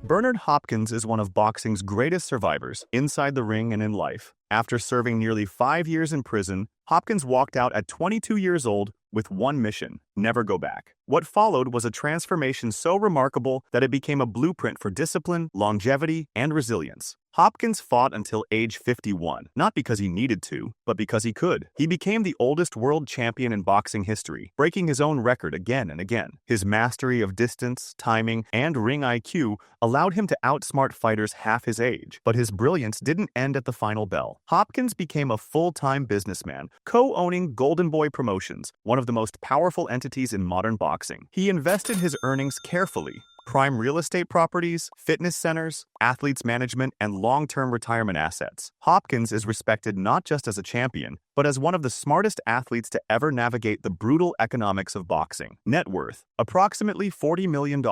Bernard Hopkins is one of boxing's greatest survivors, inside the ring and in life. After serving nearly 5 years in prison, Hopkins walked out at 22 years old with one mission: never go back. What followed was a transformation so remarkable that it became a blueprint for discipline, longevity, and resilience. Hopkins fought until age 51, not because he needed to, but because he could. He became the oldest world champion in boxing history, breaking his own record again and again. His mastery of distance, timing, and ring IQ allowed him to outsmart fighters half his age. But his brilliance didn't end at the final bell. Hopkins became a full-time businessman, co-owning Golden Boy Promotions, one of the most powerful entities in modern boxing. He invested his earnings carefully: prime real estate properties, fitness centers, athletes management, and long-term retirement assets. Hopkins is respected not just as a champion, but as one of the smartest athletes to ever navigate the brutal economics of boxing. Net worth: approximately $40 million.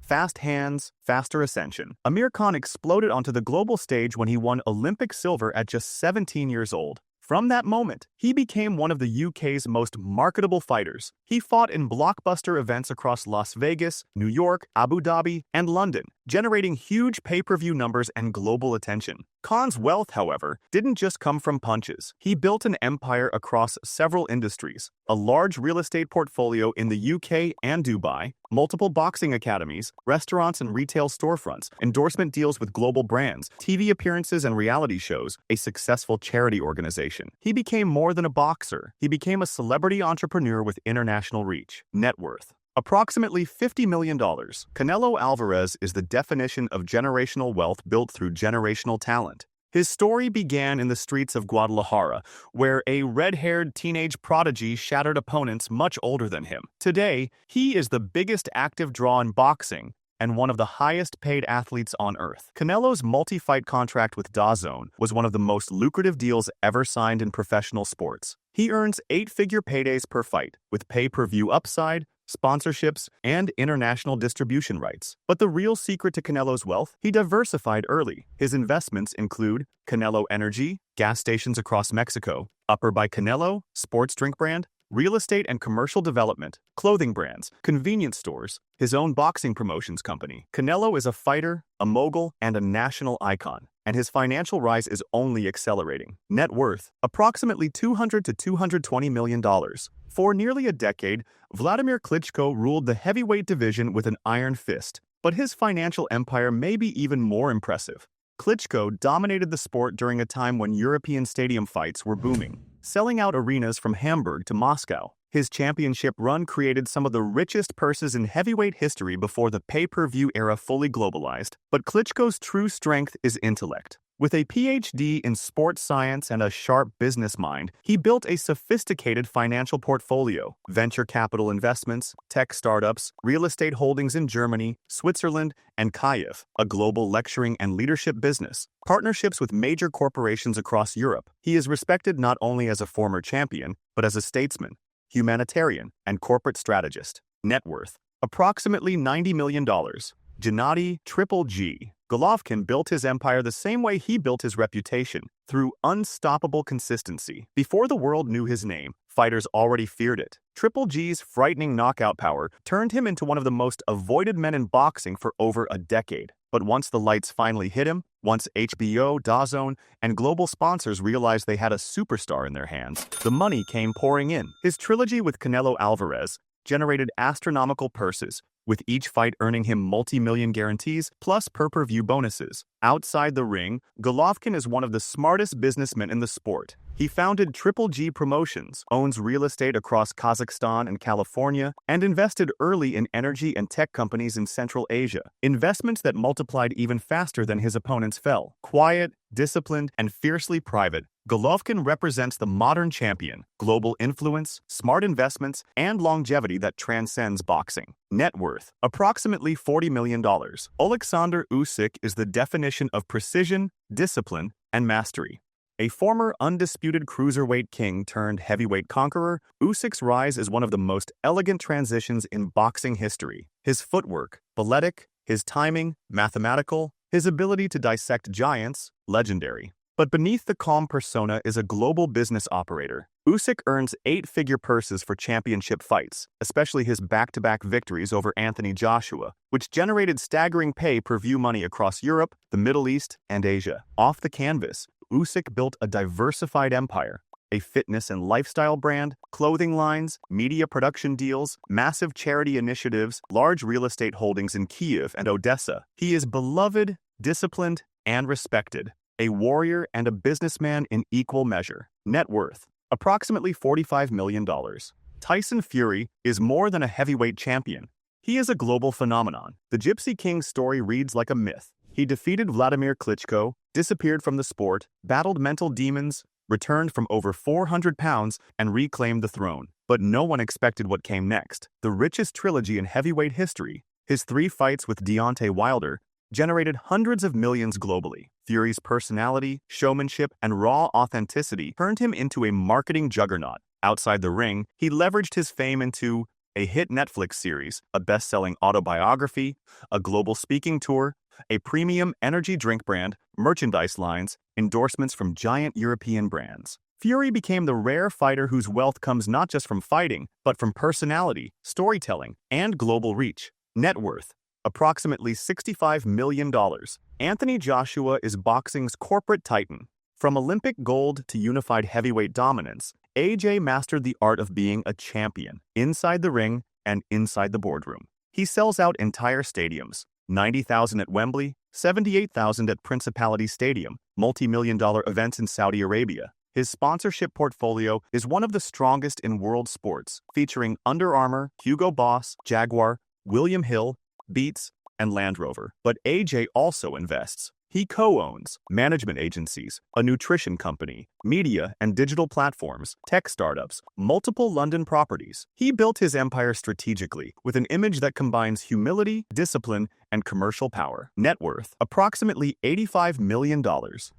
Fast hands, faster ascension. Amir Khan exploded onto the global stage when he won Olympic silver at just 17 years old. From that moment, he became one of the UK's most marketable fighters. He fought in blockbuster events across Las Vegas, New York, Abu Dhabi, and London, generating huge pay-per-view numbers and global attention. Khan's wealth, however, didn't just come from punches. He built an empire across several industries: a large real estate portfolio in the UK and Dubai, multiple boxing academies, restaurants and retail storefronts, endorsement deals with global brands, TV appearances and reality shows, a successful charity organization. He became more than a boxer. He became a celebrity entrepreneur with international reach. Net worth: approximately $50 million. Canelo Álvarez is the definition of generational wealth built through generational talent. His story began in the streets of Guadalajara, where a red-haired teenage prodigy shattered opponents much older than him. Today, he is the biggest active draw in boxing and one of the highest-paid athletes on earth. Canelo's multi-fight contract with DAZN was one of the most lucrative deals ever signed in professional sports. He earns 8-figure paydays per fight, with pay-per-view upside, sponsorships, and international distribution rights. But the real secret to Canelo's wealth? He diversified early. His investments include Canelo Energy, gas stations across Mexico, Upper by Canelo, sports drink brand, real estate and commercial development, clothing brands, convenience stores, his own boxing promotions company. Canelo is a fighter, a mogul, and a national icon, and his financial rise is only accelerating. Net worth: approximately $200 to $220 million. For nearly a decade, Vladimir Klitschko ruled the heavyweight division with an iron fist, but his financial empire may be even more impressive. Klitschko dominated the sport during a time when European stadium fights were booming, selling out arenas from Hamburg to Moscow. His championship run created some of the richest purses in heavyweight history before the pay-per-view era fully globalized. But Klitschko's true strength is intellect. With a PhD in sports science and a sharp business mind, he built a sophisticated financial portfolio: venture capital investments, tech startups, real estate holdings in Germany, Switzerland, and Kyiv, a global lecturing and leadership business, partnerships with major corporations across Europe. He is respected not only as a former champion, but as a statesman, humanitarian, and corporate strategist. Net worth: approximately $90 million. Gennady "Triple G" Golovkin built his empire the same way he built his reputation, through unstoppable consistency. Before the world knew his name, fighters already feared it. Triple G's frightening knockout power turned him into one of the most avoided men in boxing for over a decade. But once the lights finally hit him, once HBO, DAZN, and global sponsors realized they had a superstar in their hands, the money came pouring in. His trilogy with Canelo Álvarez generated astronomical purses, with each fight earning him multi-million guarantees plus pay-per-view bonuses. Outside the ring, Golovkin is one of the smartest businessmen in the sport. He founded Triple G Promotions, owns real estate across Kazakhstan and California, and invested early in energy and tech companies in Central Asia, investments that multiplied even faster than his opponents fell. Quiet, disciplined, and fiercely private, Golovkin represents the modern champion: global influence, smart investments, and longevity that transcends boxing. Net worth: approximately $40 million. Oleksandr Usyk is the definition of precision, discipline, and mastery. A former undisputed cruiserweight king turned heavyweight conqueror, Usyk's rise is one of the most elegant transitions in boxing history. His footwork, balletic; his timing, mathematical; his ability to dissect giants, legendary. But beneath the calm persona is a global business operator. Usyk earns eight-figure purses for championship fights, especially his back-to-back victories over Anthony Joshua, which generated staggering pay-per-view money across Europe, the Middle East, and Asia. Off the canvas, Usyk built a diversified empire. A fitness and lifestyle brand, clothing lines, media production deals, massive charity initiatives, large real estate holdings in Kyiv and Odessa. He is beloved, disciplined, and respected. A warrior and a businessman in equal measure. Net worth: approximately $45 million. Tyson Fury is more than a heavyweight champion. He is a global phenomenon. The Gypsy King's story reads like a myth. He defeated Vladimir Klitschko, disappeared from the sport, battled mental demons, returned from over 400 pounds, and reclaimed the throne. But no one expected what came next. The richest trilogy in heavyweight history, his 3 fights with Deontay Wilder, generated hundreds of millions globally. Fury's personality, showmanship, and raw authenticity turned him into a marketing juggernaut. Outside the ring, he leveraged his fame into a hit Netflix series, a best-selling autobiography, a global speaking tour, a premium energy drink brand, merchandise lines, endorsements from giant European brands. Fury became the rare fighter whose wealth comes not just from fighting, but from personality, storytelling, and global reach. Net worth: approximately $65 million. Anthony Joshua is boxing's corporate titan. From Olympic gold to unified heavyweight dominance, AJ mastered the art of being a champion, inside the ring and inside the boardroom. He sells out entire stadiums, 90,000 at Wembley, 78,000 at Principality Stadium, multi-million-dollar events in Saudi Arabia. His sponsorship portfolio is one of the strongest in world sports, featuring Under Armour, Hugo Boss, Jaguar, William Hill, Beats, and Land Rover. But AJ also invests. He co-owns management agencies, a nutrition company, media and digital platforms, tech startups, multiple London properties. He built his empire strategically, with an image that combines humility, discipline, and commercial power. Net worth: approximately $85 million.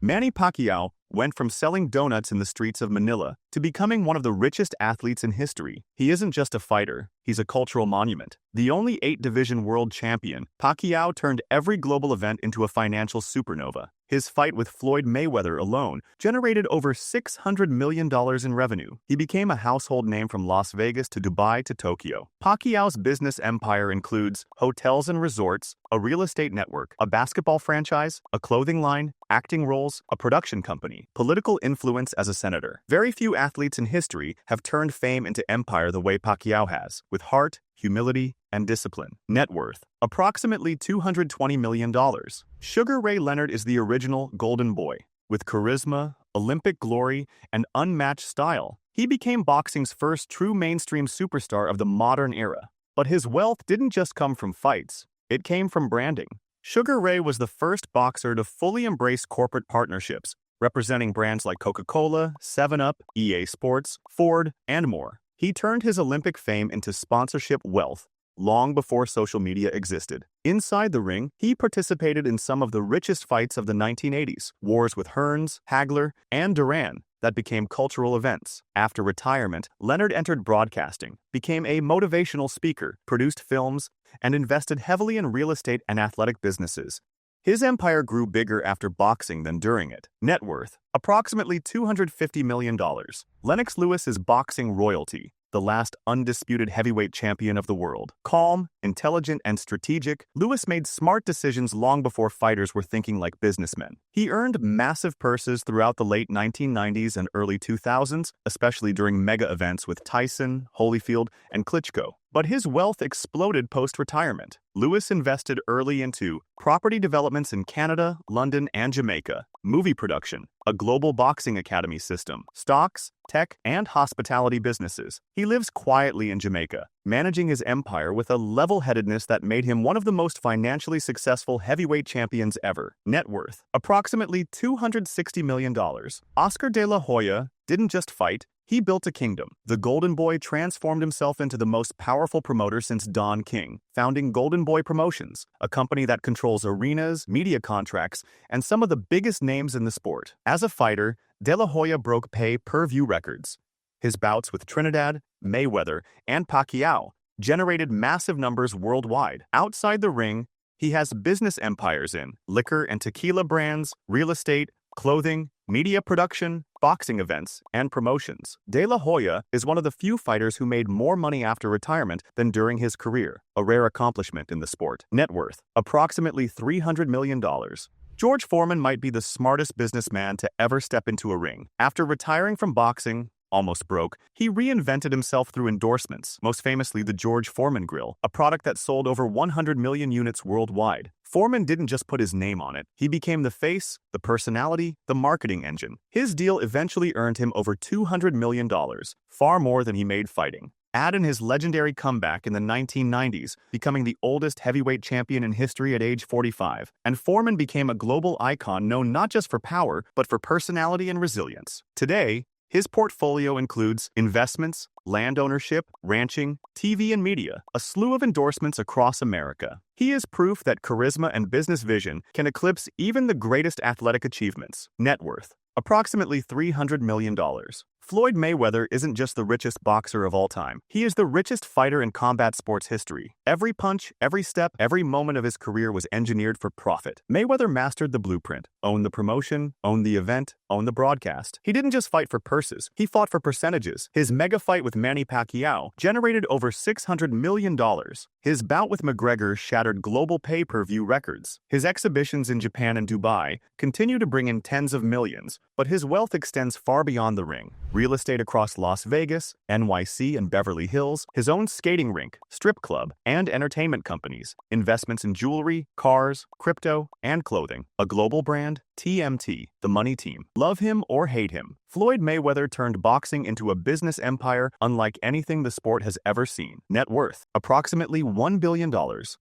Manny Pacquiao went from selling donuts in the streets of Manila to becoming one of the richest athletes in history. He isn't just a fighter, he's a cultural monument. The only 8-division world champion, Pacquiao turned every global event into a financial supernova. His fight with Floyd Mayweather alone generated over $600 million in revenue. He became a household name from Las Vegas to Dubai to Tokyo. Pacquiao's business empire includes hotels and resorts, a real estate network, a basketball franchise, a clothing line, acting roles, a production company, political influence as a senator. Very few athletes in history have turned fame into empire the way Pacquiao has, with heart, humility, and discipline. Net worth: approximately $220 million. Sugar Ray Leonard is the original Golden Boy. With charisma, Olympic glory, and unmatched style, he became boxing's first true mainstream superstar of the modern era. But his wealth didn't just come from fights, it came from branding. Sugar Ray was the first boxer to fully embrace corporate partnerships, representing brands like Coca-Cola, 7-Up, EA Sports, Ford, and more. He turned his Olympic fame into sponsorship wealth long before social media existed. Inside the ring, he participated in some of the richest fights of the 1980s, wars with Hearns, Hagler, and Duran that became cultural events. After retirement, Leonard entered broadcasting, became a motivational speaker, produced films, and invested heavily in real estate and athletic businesses. His empire grew bigger after boxing than during it. Net worth: approximately $250 million. Lennox Lewis is boxing royalty, the last undisputed heavyweight champion of the world. Calm, intelligent, and strategic, Lewis made smart decisions long before fighters were thinking like businessmen. He earned massive purses throughout the late 1990s and early 2000s, especially during mega events with Tyson, Holyfield, and Klitschko. But his wealth exploded post-retirement. Lewis invested early into property developments in Canada, London, and Jamaica, movie production, a global boxing academy system, stocks, tech, and hospitality businesses. He lives quietly in Jamaica, managing his empire with a level-headedness that made him one of the most financially successful heavyweight champions ever. Net worth: approximately $260 million. Oscar de la Hoya didn't just fight, he built a kingdom. The Golden Boy transformed himself into the most powerful promoter since Don King, founding Golden Boy Promotions, a company that controls arenas, media contracts, and some of the biggest names in the sport. As a fighter, De La Hoya broke pay-per-view records. His bouts with Trinidad, Mayweather, and Pacquiao generated massive numbers worldwide. Outside the ring, he has business empires in liquor and tequila brands, real estate, clothing, media production, boxing events, and promotions. De La Hoya is one of the few fighters who made more money after retirement than during his career, a rare accomplishment in the sport. Net worth, approximately $300 million. George Foreman might be the smartest businessman to ever step into a ring. After retiring from boxing, almost broke, he reinvented himself through endorsements, most famously the George Foreman grill, a product that sold over 100 million units worldwide. Foreman didn't just put his name on it. He became the face, the personality, the marketing engine. His deal eventually earned him over $200 million, far more than he made fighting. Add in his legendary comeback in the 1990s, becoming the oldest heavyweight champion in history at age 45, and Foreman became a global icon known not just for power, but for personality and resilience. Today, his portfolio includes investments, land ownership, ranching, TV and media, a slew of endorsements across America. He is proof that charisma and business vision can eclipse even the greatest athletic achievements. Net worth, approximately $300 million. Floyd Mayweather isn't just the richest boxer of all time. He is the richest fighter in combat sports history. Every punch, every step, every moment of his career was engineered for profit. Mayweather mastered the blueprint, owned the promotion, owned the event, owned the broadcast. He didn't just fight for purses, he fought for percentages. His mega fight with Manny Pacquiao generated over $600 million. His bout with McGregor shattered global pay-per-view records. His exhibitions in Japan and Dubai continue to bring in tens of millions, but his wealth extends far beyond the ring. Real estate across Las Vegas, NYC, and Beverly Hills, his own skating rink, strip club, and entertainment companies, investments in jewelry, cars, crypto, and clothing. A global brand, TMT, the money team. Love him or hate him, Floyd Mayweather turned boxing into a business empire unlike anything the sport has ever seen. Net worth, approximately $1 billion.